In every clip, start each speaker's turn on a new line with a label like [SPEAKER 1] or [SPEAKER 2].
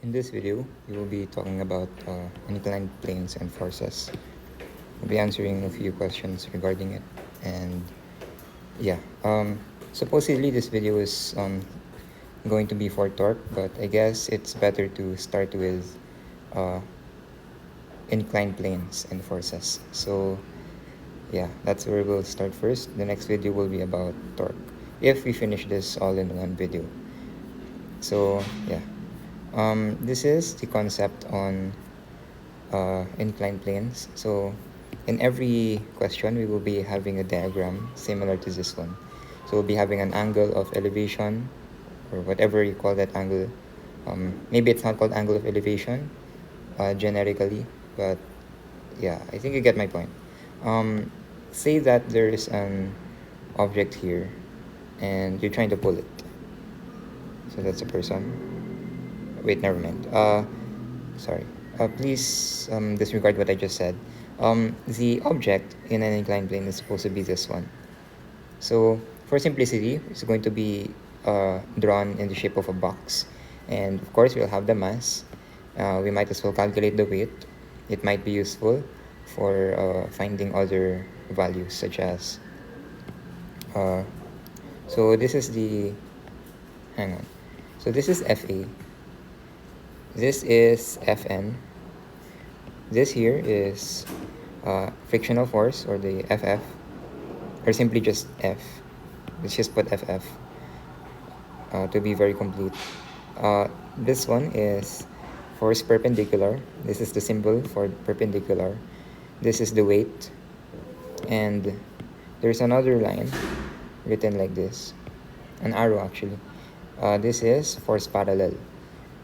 [SPEAKER 1] In this video, we will be talking about inclined planes and forces. We'll be answering a few questions regarding it. And yeah, supposedly this video is going to be for torque, but I guess it's better to start with uh, inclined planes and forces. So yeah, that's where we'll start first. The next video will be about torque, if we finish this all in one video. So yeah, this is the concept on inclined planes. So in every question, we will be having a diagram similar to this one. So we'll be having an angle of elevation, or whatever you call that angle. Maybe it's not called angle of elevation generically, but yeah, I think you get my point. Say that there is an object here and you're trying to pull it. So that's a person. Wait, never mind. Sorry. Please disregard what I just said. The object in an inclined plane is supposed to be this one. So for simplicity, it's going to be drawn in the shape of a box. And of course, we'll have the mass. We might as well calculate the weight. It might be useful for finding other values such as so this is the hang on. So this is FA. This is Fn. This here is frictional force, or the FF, or simply just F. Let's just put FF to be very complete. This one is force perpendicular. This is the symbol for perpendicular. This is the weight. And there's another line written like this, an arrow actually. This is force parallel.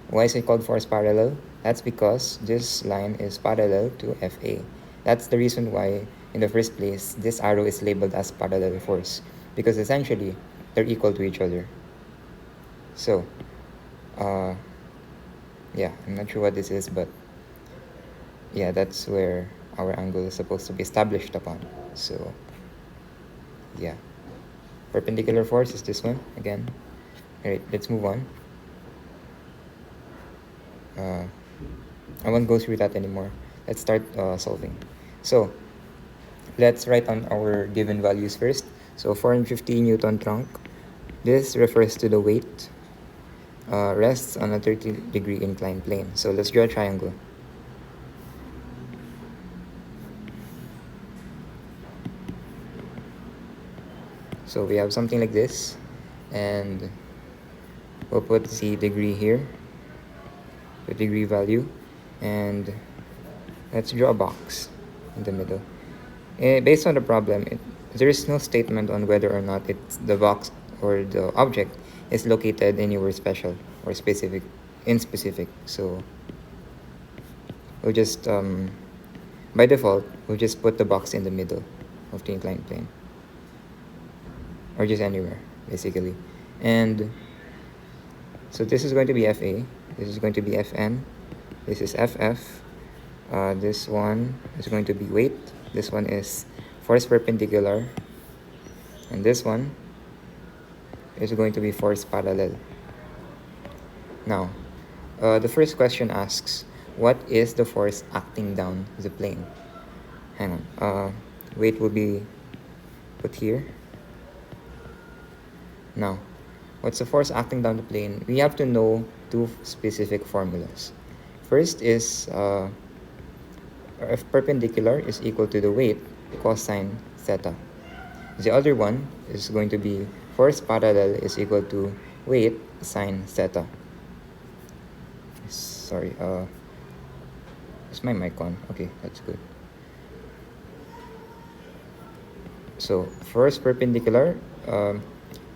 [SPEAKER 1] Why is it called force parallel? That's because this line is parallel to FA. That's the reason why, in the first place, this arrow is labeled as parallel force, because essentially they're equal to each other. So, yeah, I'm not sure what this is, but yeah, that's where our angle is supposed to be established upon. So, yeah, perpendicular force is this one again. Alright, let's move on. I won't go through that anymore. Let's start solving. So let's write on our given values first. So 450 Newton trunk. This refers to the weight. Rests on a 30-degree inclined plane. So let's draw a triangle. So we have something like this, and we'll put the degree here, the degree value, and let's draw a box in the middle. Based on the problem, there is no statement on whether or not the box or the object is located anywhere special or specific. So we'll just by default we'll just put the box in the middle of the inclined plane, or just anywhere basically. And so this is going to be FA, this is going to be FN, this is FF, this one is going to be weight, this one is force perpendicular, and this one is going to be force parallel. Now, the first question asks, what is the force acting down the plane? Hang on. Weight will be put here. Now, what's the force acting down the plane? We have to know two specific formulas. First is F perpendicular is equal to the weight cosine theta. The other one is going to be force parallel is equal to weight sine theta. Sorry, is my mic on? Okay, that's good. So force perpendicular,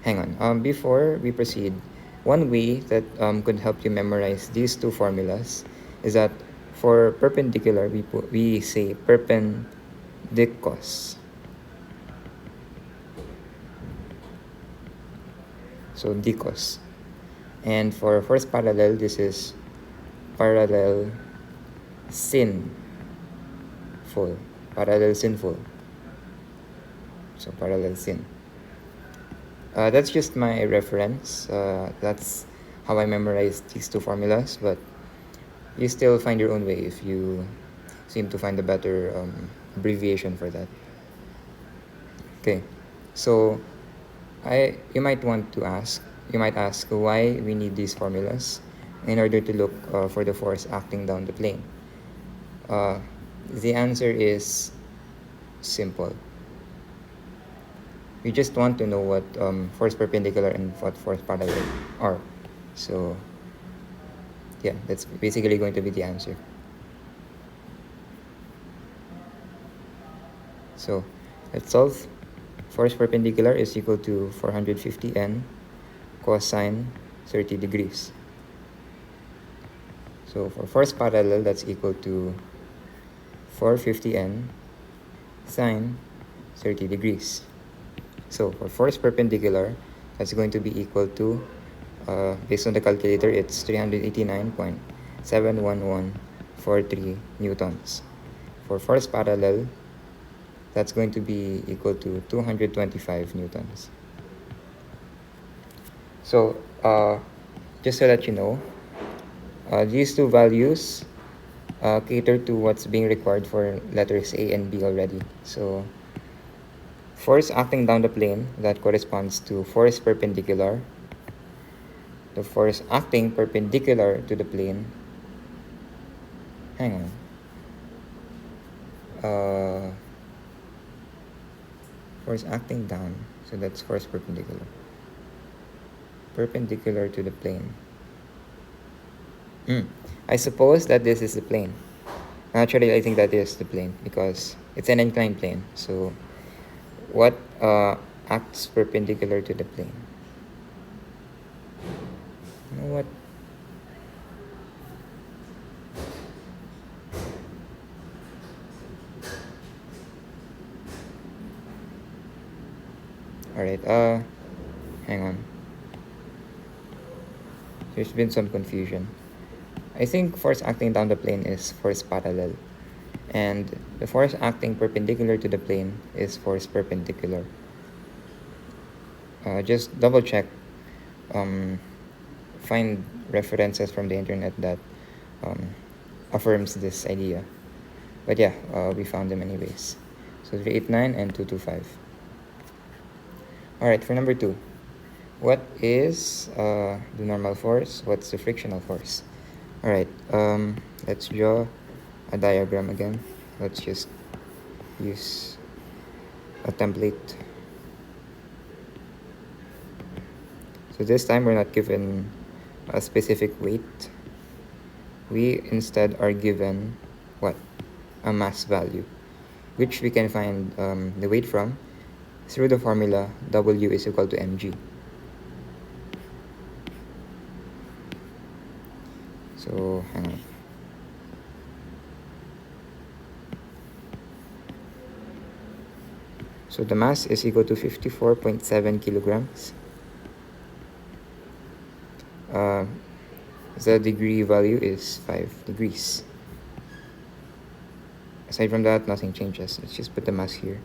[SPEAKER 1] hang on. Before we proceed, one way that could help you memorize these two formulas is that for perpendicular, we say perpendicos. So dicos. And for force parallel, this is parallel sinful. Parallel sinful. So parallel sin. That's just my reference. That's how I memorized these two formulas, but you still find your own way if you seem to find a better abbreviation for that. Okay, so you might want to ask, you might ask why we need these formulas in order to look for the force acting down the plane. The answer is simple. We just want to know what force perpendicular and what force parallel are. So yeah, that's basically going to be the answer. So let's solve. Force perpendicular is equal to 450 n cosine 30 degrees. So for force parallel, that's equal to 450 n sine 30 degrees. So for force perpendicular, that's going to be equal to, based on the calculator, it's 389.71143 newtons. For force parallel, that's going to be equal to 225 newtons. So just so that you know, these two values cater to what's being required for letters A and B already. So force acting down the plane, that corresponds to force perpendicular. The force acting perpendicular to the plane, hang on, force acting down, so that's force perpendicular to the plane. I suppose that this is the plane. Actually, I think that is the plane because it's an inclined plane. So what acts perpendicular to the plane? You know what? Alright, hang on. There's been some confusion. I think force acting down the plane is force parallel, and the force acting perpendicular to the plane is force perpendicular. Just double check, find references from the internet that affirms this idea. But yeah, we found them anyways. So 389 and 225. Alright, for number 2. What is the normal force? What's the frictional force? Alright, let's draw a diagram again. Let's just use a template. So this time we're not given a specific weight. We instead are given what? A mass value, which we can find the weight from through the formula W is equal to mg. So hang on. So the mass is equal to 54.7 kilograms. The degree value is 5 degrees. Aside from that, nothing changes. Let's just put the mass here.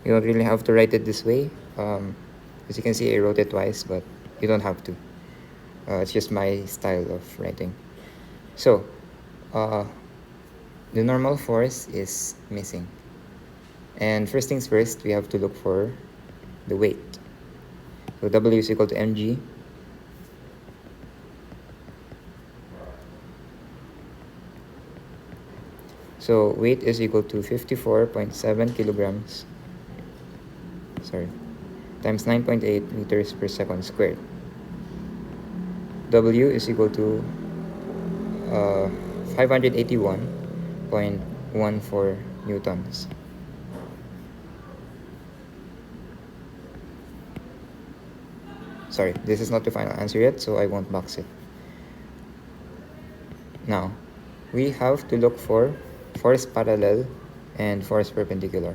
[SPEAKER 1] You don't really have to write it this way. As you can see, I wrote it twice, but you don't have to. It's just my style of writing. So, the normal force is missing. And first things first, we have to look for the weight. So W is equal to mg. So weight is equal to 54.7 kilograms, times 9.8 meters per second squared. W is equal to 581.14 newtons. Sorry, this is not the final answer yet, so I won't box it. Now, we have to look for force parallel and force perpendicular.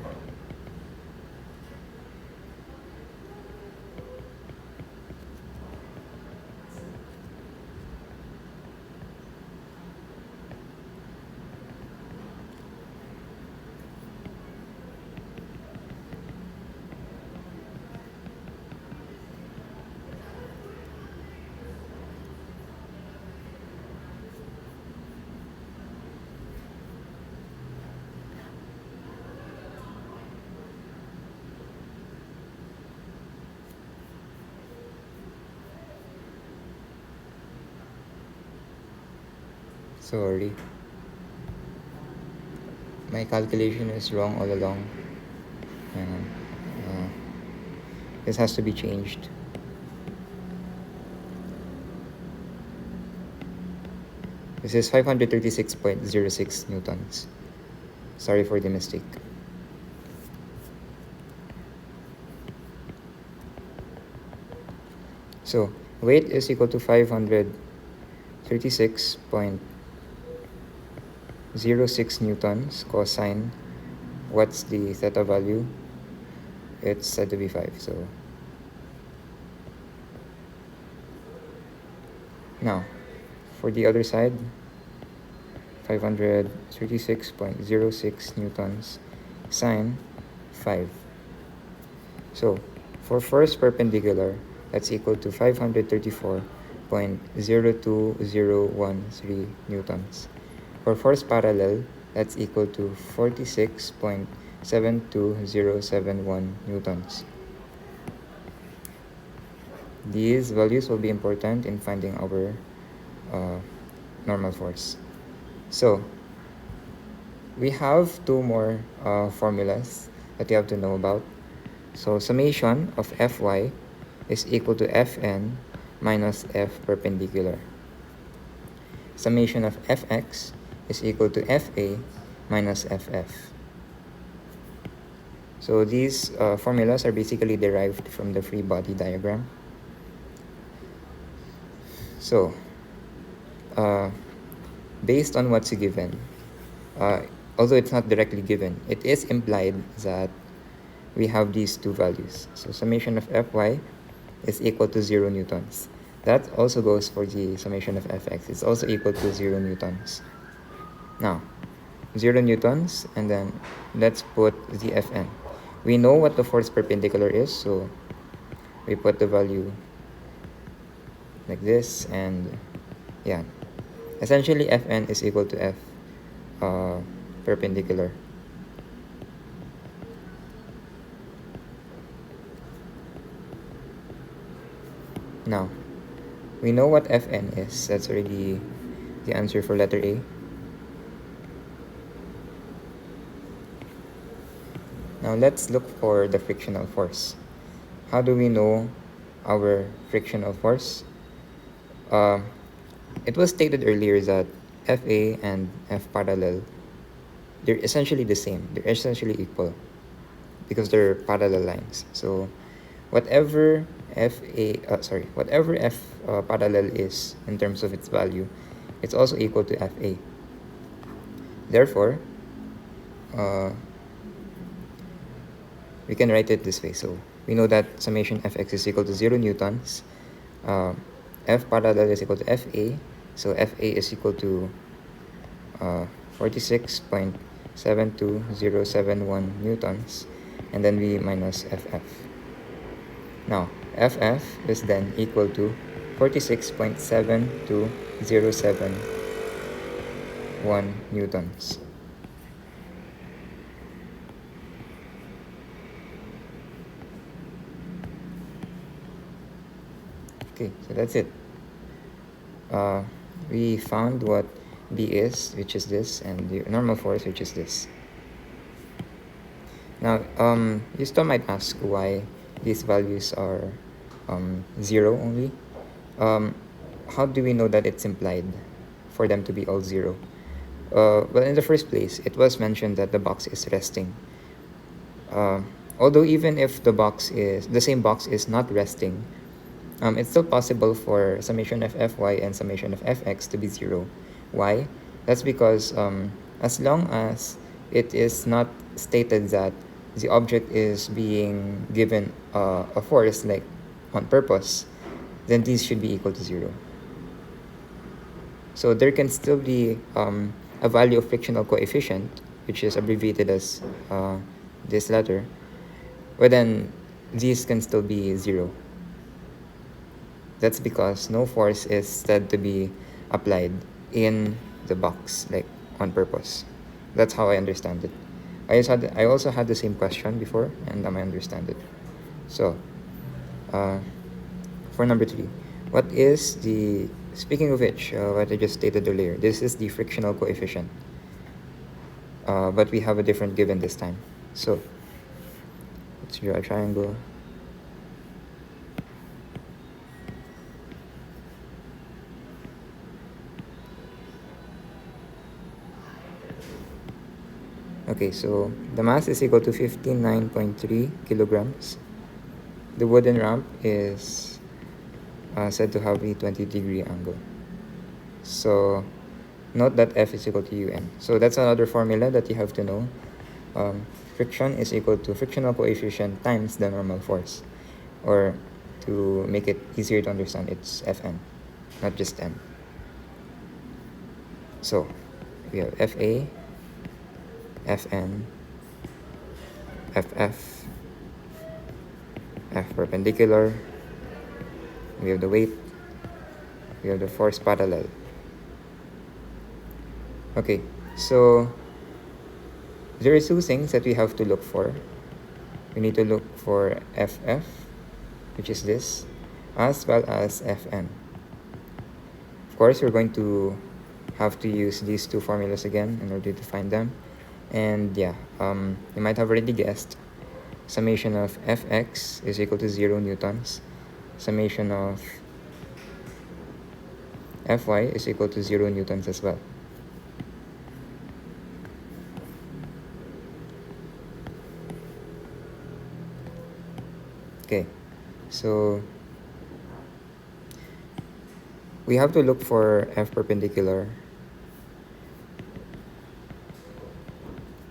[SPEAKER 1] Sorry. My calculation is wrong all along. Uh, this has to be changed. This is 536.06 newtons. Sorry for the mistake. So, weight is equal to 536.06 newtons cosine. What's the theta value? It's said to be 5. So, now, for the other side, 536.06 newtons sine 5. So, for first perpendicular, that's equal to 534.02013 newtons. For first parallel, that's equal to 46.72071 newtons. These values will be important in finding our normal force. So, we have two more formulas that you have to know about. So, summation of Fy is equal to Fn minus F perpendicular. Summation of Fx is equal to Fa minus Ff. So, these formulas are basically derived from the free body diagram. So, based on what's given, although it's not directly given, it is implied that we have these two values. So summation of Fy is equal to 0 newtons. That also goes for the summation of Fx. It's also equal to 0 newtons. Now, 0 newtons, and then let's put the Fn. We know what the force perpendicular is, so we put the value like this, and yeah, essentially Fn is equal to F perpendicular. Now, we know what Fn is. That's already the answer for letter A. Now let's look for the frictional force. How do we know our frictional force? It was stated earlier that Fa and F parallel, they're essentially the same. They're essentially equal because they're parallel lines. So whatever whatever F parallel is in terms of its value, it's also equal to Fa. Therefore, we can write it this way. So we know that summation Fx is equal to 0 newtons. F parallel is equal to Fa. So Fa is equal to 46.72071 newtons. And then we minus Ff. Now, Ff is then equal to 46.72071 newtons. Okay, so that's it. We found what B is, which is this, and the normal force, which is this. Now, you still might ask why these values are 0 only. How do we know that it's implied for them to be all 0? Well, in the first place, it was mentioned that the box is resting. Although even if the same box is not resting, it's still possible for summation of Fy and summation of Fx to be 0. Why? That's because as long as it is not stated that the object is being given a force, like on purpose, then these should be equal to 0. So there can still be a value of frictional coefficient, which is abbreviated as this letter, but then these can still be 0. That's because no force is said to be applied in the box, like on purpose. That's how I understand it. I also had the same question before, and I understand it. So, for number 3, What is the, speaking of which, what I just stated earlier, this is the frictional coefficient. But we have a different given this time. So let's draw a triangle. Okay, so the mass is equal to 59.3 kilograms. The wooden ramp is said to have a 20-degree angle. So note that F is equal to UN. So that's another formula that you have to know. Friction is equal to frictional coefficient times the normal force. Or to make it easier to understand, it's Fn, not just n. So we have Fa, Fn, Ff, F perpendicular, we have the weight, we have the force parallel. Okay, so there are two things that we have to look for. We need to look for Ff, which is this, as well as Fn. Of course, we're going to have to use these two formulas again in order to find them. And yeah, you might have already guessed, summation of Fx is equal to 0 newtons. Summation of Fy is equal to 0 newtons as well. Okay, so we have to look for F perpendicular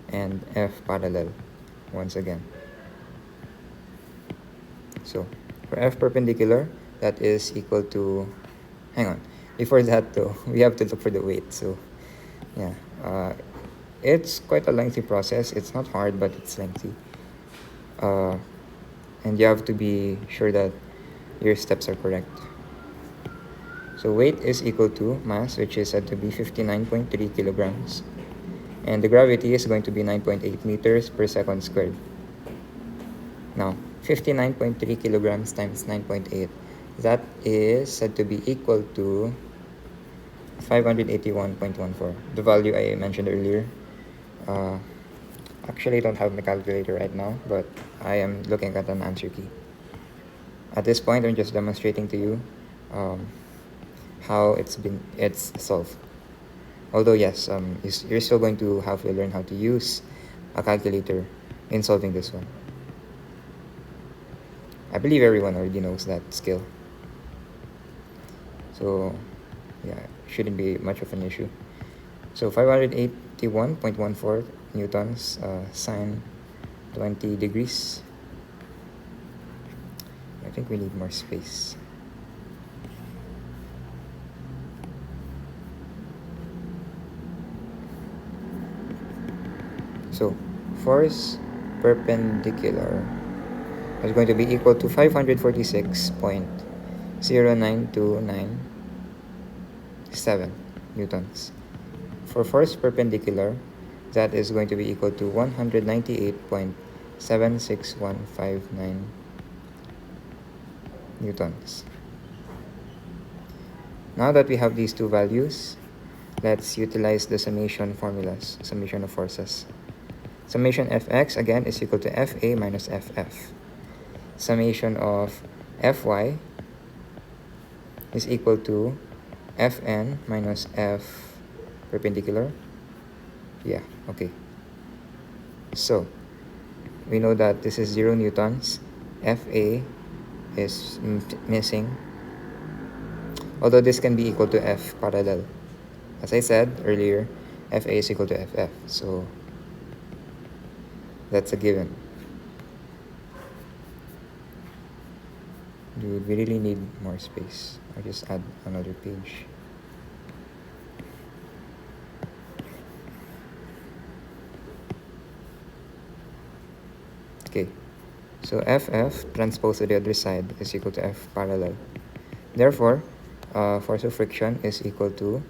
[SPEAKER 1] and F parallel once again. So for F perpendicular, that is equal to, hang on, before that though, we have to look for the weight. So yeah, it's quite a lengthy process. It's not hard, but it's lengthy. And you have to be sure that your steps are correct. So weight is equal to mass, which is said to be 59.3 kilograms. And the gravity is going to be 9.8 meters per second squared. Now, 59.3 kilograms times 9.8, that is said to be equal to 581.14, the value I mentioned earlier. Actually, I don't have my calculator right now, but I am looking at an answer key. At this point, I'm just demonstrating to you how it's solved. Although yes, you're still going to have to learn how to use a calculator in solving this one. I believe everyone already knows that skill. So yeah, shouldn't be much of an issue. So 581.14 newtons, sine 20 degrees. I think we need more space. So force perpendicular is going to be equal to 546.09297 newtons. For force perpendicular, that is going to be equal to 198.76159 newtons. Now that we have these two values, let's utilize the summation formulas, summation of forces. Summation Fx, again, is equal to Fa minus Ff. Summation of Fy is equal to Fn minus F perpendicular. Yeah, okay. So, we know that this is 0 newtons. Fa is missing. Although this can be equal to F parallel. As I said earlier, Fa is equal to Ff. So, that's a given. Dude, we really need more space. I'll just add another page. Okay, so Ff transpose to the other side is equal to F parallel. Therefore, force of friction is equal to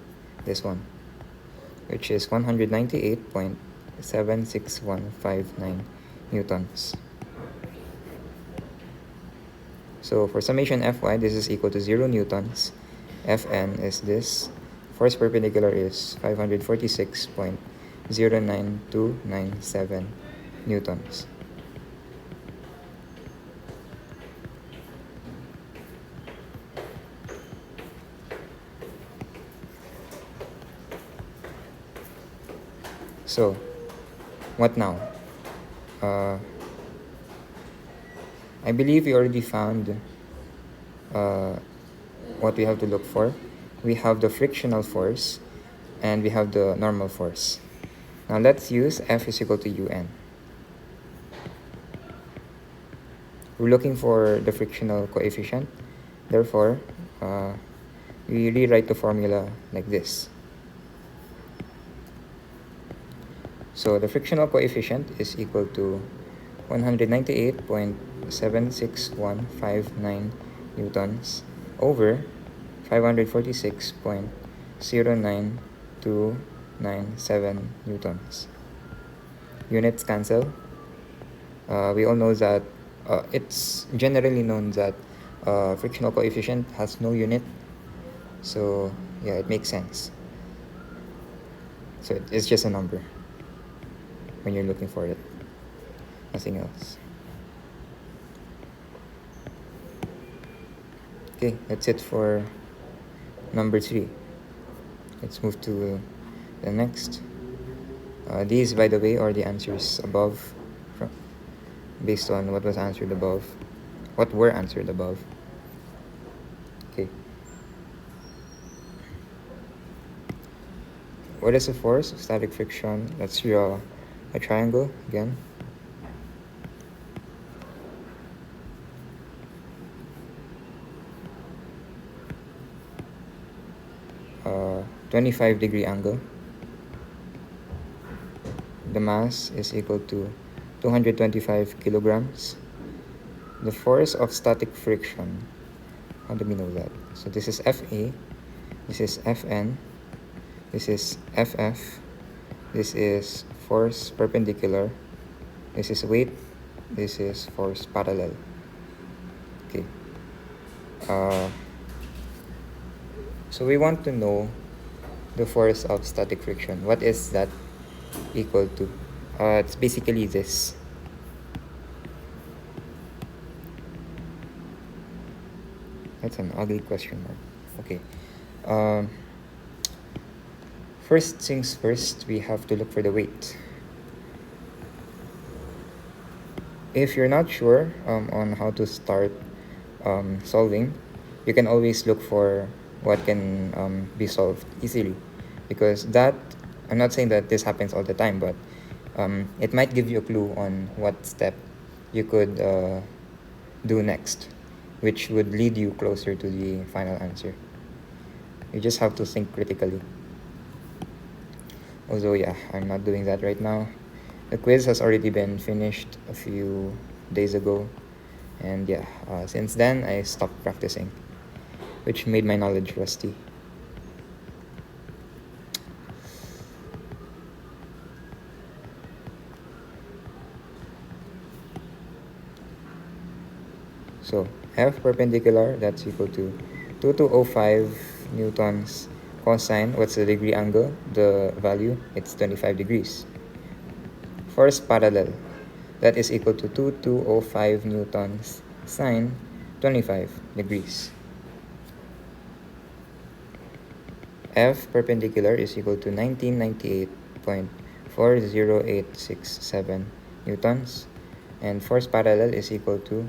[SPEAKER 1] this one, which is 198.76159 newtons. So for summation Fy, this is equal to 0 newtons. Fn is this. Force perpendicular is 546.09297 newtons. So, what now? I believe we already found what we have to look for. We have the frictional force and we have the normal force. Now let's use F is equal to Un. We're looking for the frictional coefficient. Therefore, we rewrite the formula like this. So the frictional coefficient is equal to 198.76159 newtons over 546.09297 newtons. Units cancel. We all know that it's generally known that frictional coefficient has no unit. So yeah, it makes sense. So it's just a number when you're looking for it. Nothing else. Okay, that's it for number 3. Let's move to the next. These, by the way, are the answers above, based on what was answered above, what were answered above. Okay. What is the force of static friction? Let's draw a triangle again. 25-degree angle. The mass is equal to 225 kilograms. The force of static friction, how do we know that? So this is Fa, this is Fn, this is Ff, this is force perpendicular, this is weight, this is force parallel. Okay. So we want to know the force of static friction. What is that equal to? It's basically this. That's an ugly question mark. Okay. First things first, we have to look for the weight. If you're not sure on how to start solving, you can always look for what can be solved easily, because that, I'm not saying that this happens all the time, but it might give you a clue on what step you could do next, which would lead you closer to the final answer. You just have to think critically. Although yeah, I'm not doing that right now. The quiz has already been finished a few days ago, and yeah, since then I stopped practicing, which made my knowledge rusty. So F perpendicular, that's equal to 2205 newtons. Cosine, what's the degree angle? The value, it's 25 degrees. Force parallel, that is equal to 2205 newtons sine 25 degrees. F perpendicular is equal to 1998.40867 newtons, and force parallel is equal to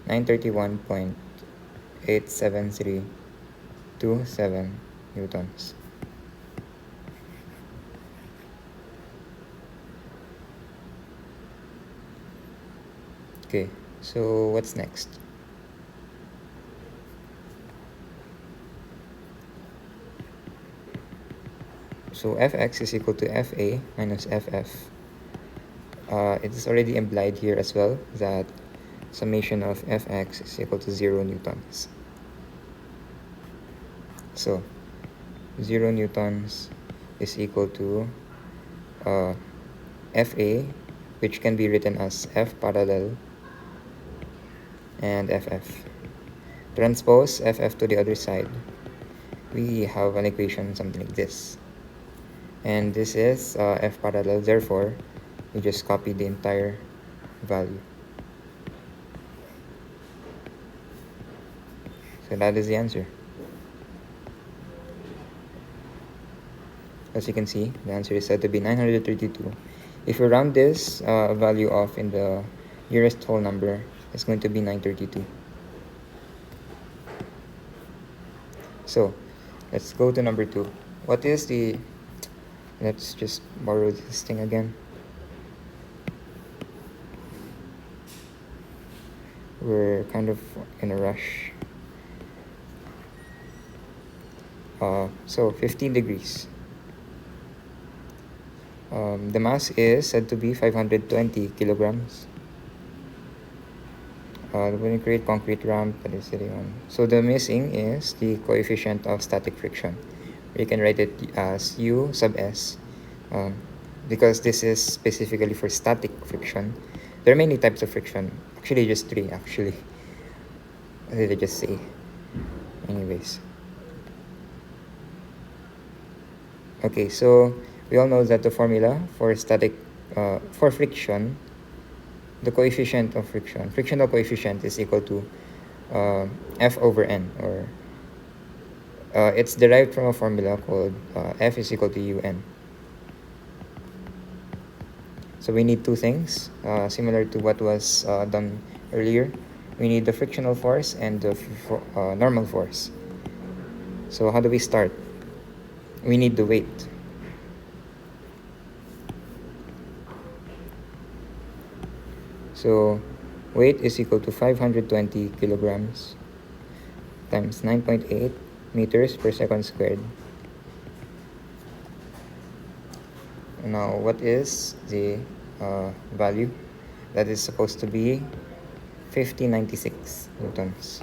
[SPEAKER 1] 931.87327 newtons. Okay, so what's next? So Fx is equal to Fa minus Ff. It is already implied here as well that summation of Fx is equal to 0 newtons. So 0 newtons is equal to Fa, which can be written as F parallel, and Ff. transpose FF to the other side, we have an equation something like this. And this is F parallel, therefore, we just copy the entire value. So that is the answer. As you can see, the answer is said to be 932. If we round this value off in the nearest whole number, it's going to be 932. So let's go to number 2. What is the... Let's just borrow this thing again. We're kind of in a rush. So 15 degrees. The mass is said to be 520 kilograms. When you create concrete ramp, that is sitting on. So the missing is the coefficient of static friction. You can write it as U sub S, because this is specifically for static friction. There are many types of friction. Actually, just 3 actually. What did I just say? Anyways. Okay, so we all know that the formula for static, for friction, the coefficient of friction, frictional coefficient is equal to F over N, or it's derived from a formula called F is equal to UN. So we need 2 things, similar to what was done earlier. We need the frictional force and the normal force. So how do we start? We need the weight. So weight is equal to 520 kilograms times 9.8 meters per second squared. Now, what is the value? That is supposed to be 5096 newtons.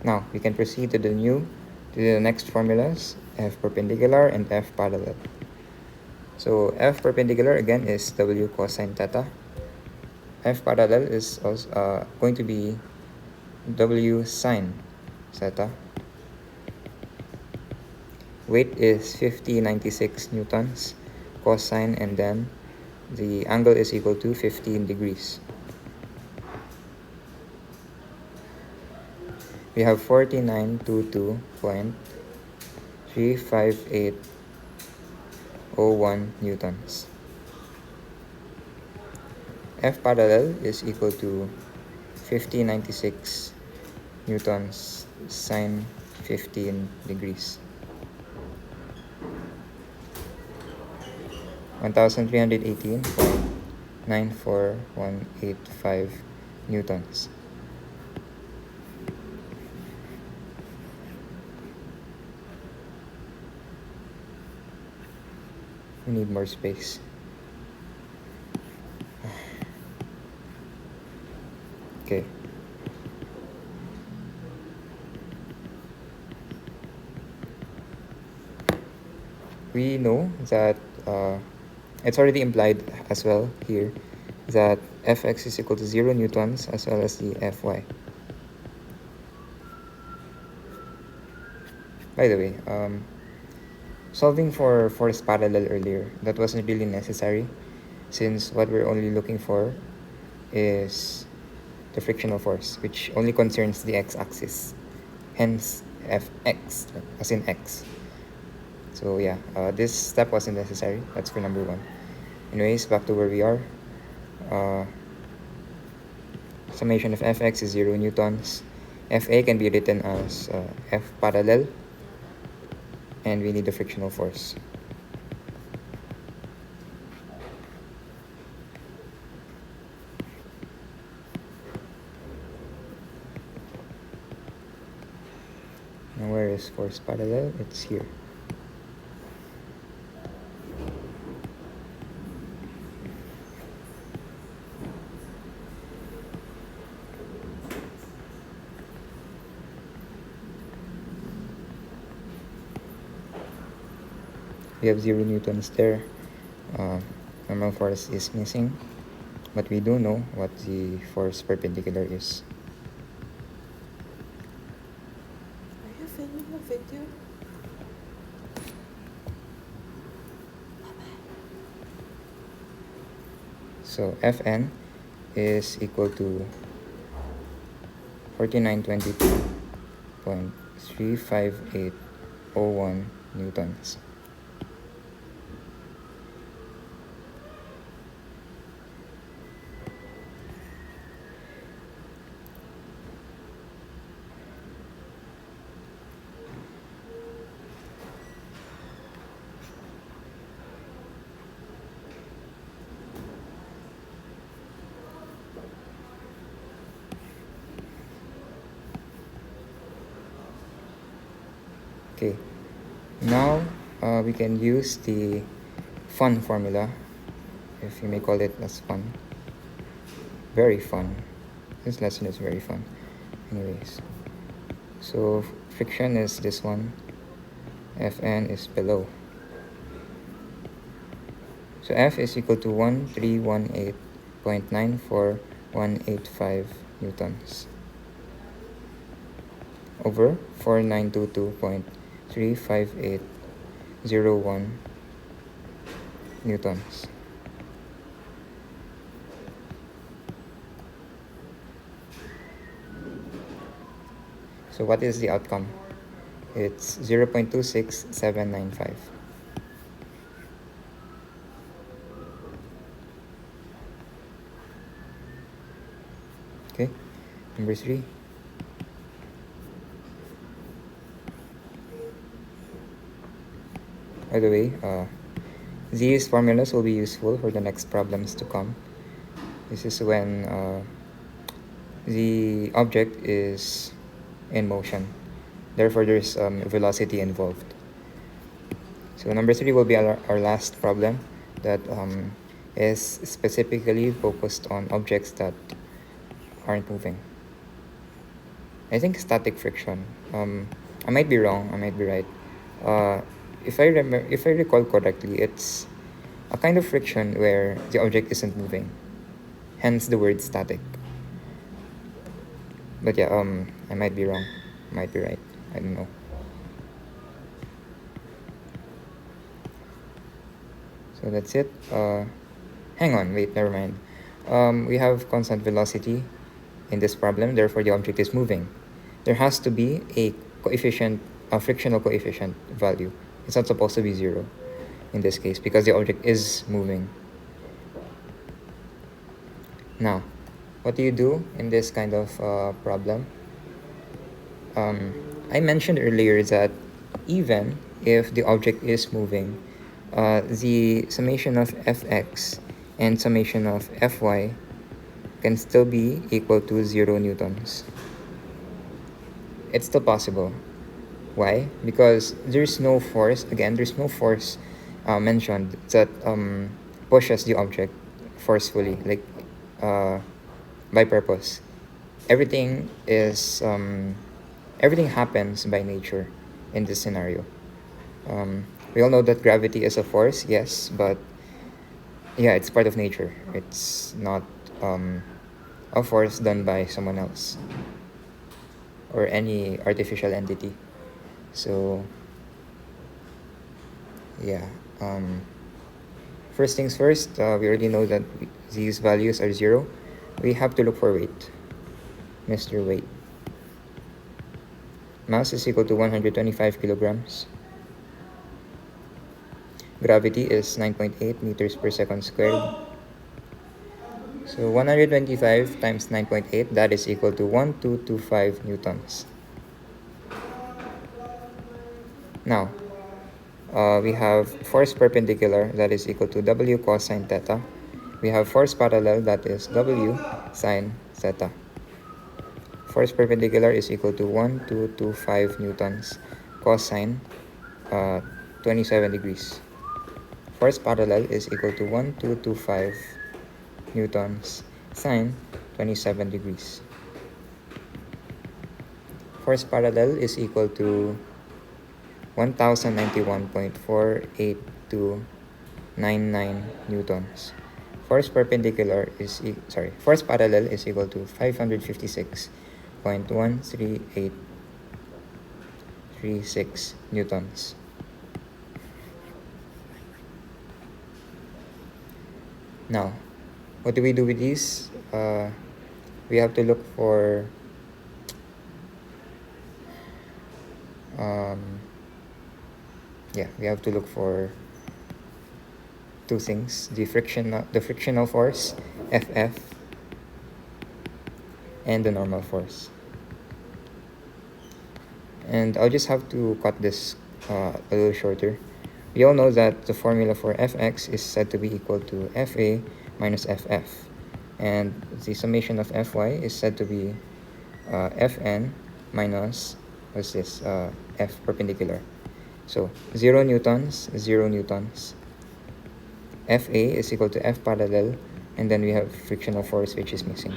[SPEAKER 1] Now, we can proceed to the next formulas, F perpendicular and F parallel. So, F perpendicular again is W cosine theta. F parallel is also going to be W sine theta. Weight is 5096 newtons, cosine, and then the angle is equal to 15 degrees. We have 4922.35801 newtons. F parallel is equal to 5096 newtons sine 15 degrees. 1318.94185 newtons. We need more space. Okay. We know that it's already implied as well here that Fx is equal to 0 newtons as well as the Fy. By the way, solving for force parallel earlier, that wasn't really necessary, since what we're only looking for is the frictional force, which only concerns the x-axis, hence Fx, as in x. So yeah, this step wasn't necessary. That's for number 1. Anyways, back to where we are. Summation of Fx is 0 newtons. Fa can be written as F parallel, and we need the frictional force. Now where is force parallel? It's here. We have 0 newtons there. Normal force is missing, but we do know what the force perpendicular is.
[SPEAKER 2] video.
[SPEAKER 1] So Fn is equal to 4922.35801 newtons. Okay, now we can use the fun formula, if you may call it as fun. Very fun. This lesson is very fun. Anyways, so friction is this one, Fn is below. So F is equal to 1318.94185 newtons over 4922.35801 newtons. So what is the outcome? It's 0.26795. Okay, number 3. By the way, these formulas will be useful for the next problems to come. This is when the object is in motion. Therefore, there's velocity involved. So number 3 will be our last problem that is specifically focused on objects that aren't moving. I think static friction. I might be wrong. I might be right. If I recall correctly, it's a kind of friction where the object isn't moving. Hence the word static. But yeah, I might be wrong. Might be right. I don't know. So that's it. Hang on, wait, never mind. We have constant velocity in this problem, therefore the object is moving. There has to be a coefficient, a frictional coefficient value. It's not supposed to be 0 in this case because the object is moving. Now, what do you do in this kind of problem? I mentioned earlier that even if the object is moving, the summation of fx and summation of fy can still be equal to 0 newtons. It's still possible. Why? Because there's no force, again, there's no force mentioned that pushes the object forcefully, like by purpose. Everything is, everything happens by nature in this scenario. We all know that gravity is a force, yes, but yeah, it's part of nature. It's not a force done by someone else or any artificial entity. So yeah, first things first, we already know that these values are 0. We have to look for weight. Mr. Weight. Mass is equal to 125 kilograms. Gravity is 9.8 meters per second squared. So 125 times 9.8, that is equal to 1225 newtons. Now, we have force perpendicular, that is equal to W cosine theta. We have force parallel, that is W sine theta. Force perpendicular is equal to 1225 newtons cosine 27 degrees. Force parallel is equal to 1225 newtons sine 27 degrees. Force parallel is equal to 1091.48299 newtons. Force perpendicular is force parallel is equal to 556.1383 0.36 newtons. Now, what do we do with these? We have to look for we have to look for two things: the frictional force Ff and the normal force. And I'll just have to cut this a little shorter. We all know that the formula for Fx is said to be equal to Fa minus Ff, and the summation of Fy is said to be Fn minus, what's this, F perpendicular. So 0 newtons, 0 newtons. Fa is equal to F parallel, and then we have frictional force, which is missing.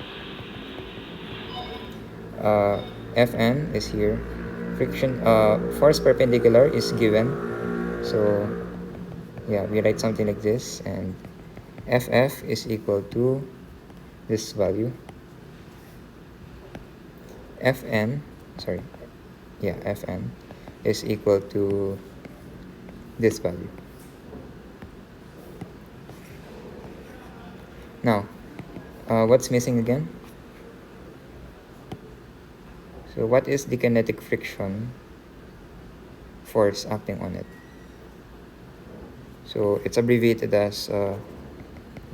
[SPEAKER 1] Fn is here. Force perpendicular is given. So yeah, we write something like this, and Ff is equal to this value. Fn is equal to this value. Now, what's missing again? So what is the kinetic friction force acting on it? So it's abbreviated as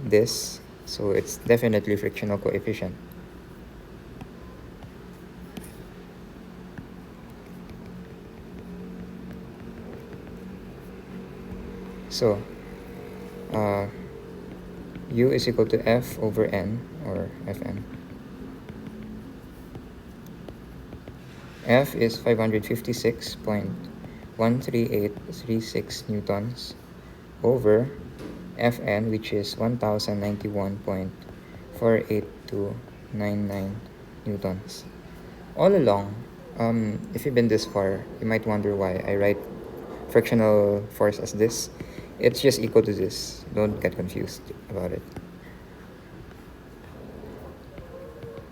[SPEAKER 1] this, so it's definitely frictional coefficient. So U is equal to F over N, or Fn. F is 556.13836 newtons over Fn, which is 1091.48299 newtons. All along, if you've been this far, you might wonder why I write frictional force as this. It's just equal to this. Don't get confused about it.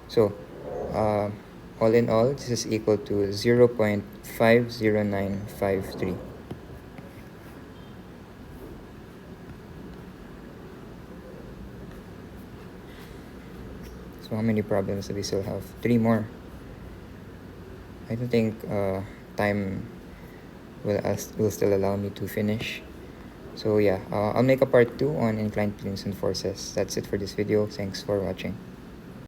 [SPEAKER 1] So, all in all, this is equal to 0.50953. So how many problems do we still have? 3 more. I don't think time will still allow me to finish. So yeah, I'll make a part 2 on inclined planes and forces. That's it for this video. Thanks for watching.